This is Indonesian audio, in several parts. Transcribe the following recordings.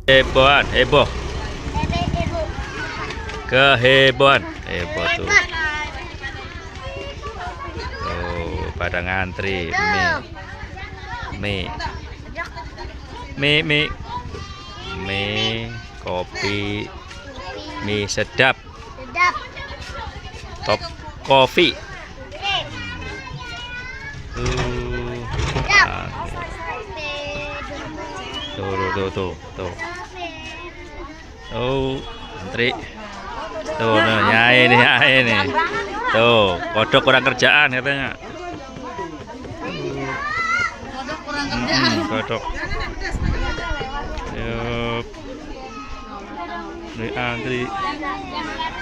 Hebohan, heboh. Kehebohan, heboh tuh. Tuh, pada ngantri mie kopi, mie sedap, top coffee. Tuh. Oh, antri. Tuh, nyai nih. Tuh, kodok kurang kerjaan katanya. Kodok. Yup. Ini antri.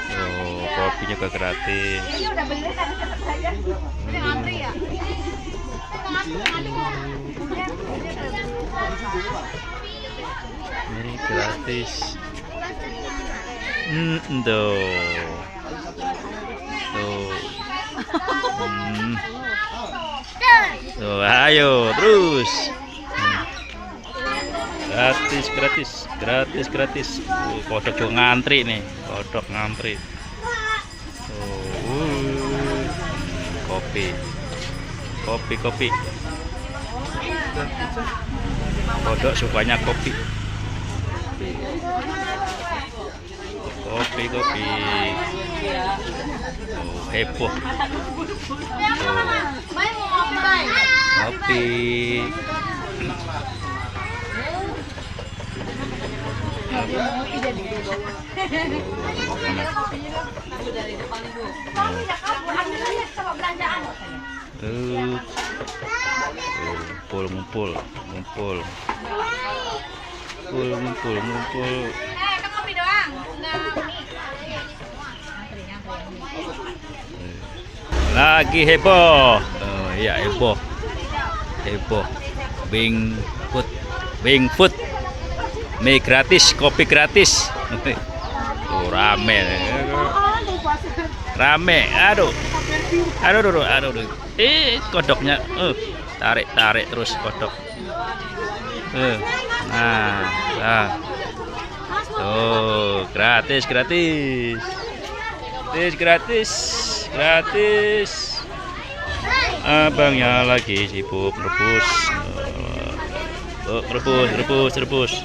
Tuh, kopi juga gratis. Ini gratis. Tuh. Tuh, ayo terus. Gratis. Kodok juga ngantri nih, kodok ngantri. Kopi. Kodok sukanya kopi. Heboh. Kopi. Ngumpul. Lagi heboh. Iya heboh. Wing food. Mie gratis, kopi gratis. Tuh, rame. Aduh. Kodoknya. Tarik terus kodok. Nah. Tuh, gratis. Abangnya lagi sibuk rebus. Rebus.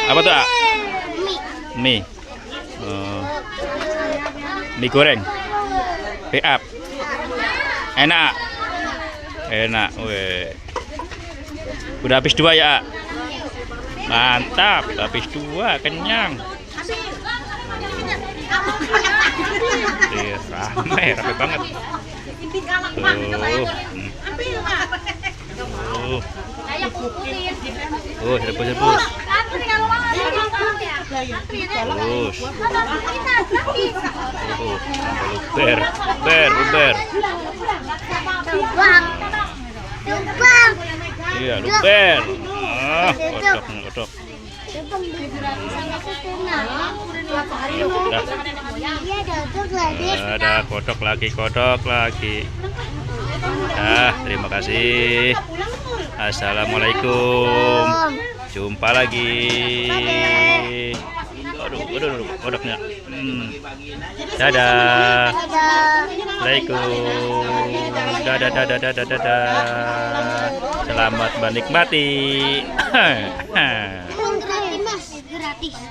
Apa tuh? Mie goreng. Beap. Enak. Weh. Udah habis 2 ya? Mantap, habis 2, kenyang. Rame banget. Rebus. Luber. Iya, luber. Kodok. Ada kodok lagi. Terima kasih. Assalamualaikum. Jumpa lagi. Aduh, kodoknya. Dadah. Assalamualaikum. Dadah. Selamat menikmati. Gratis.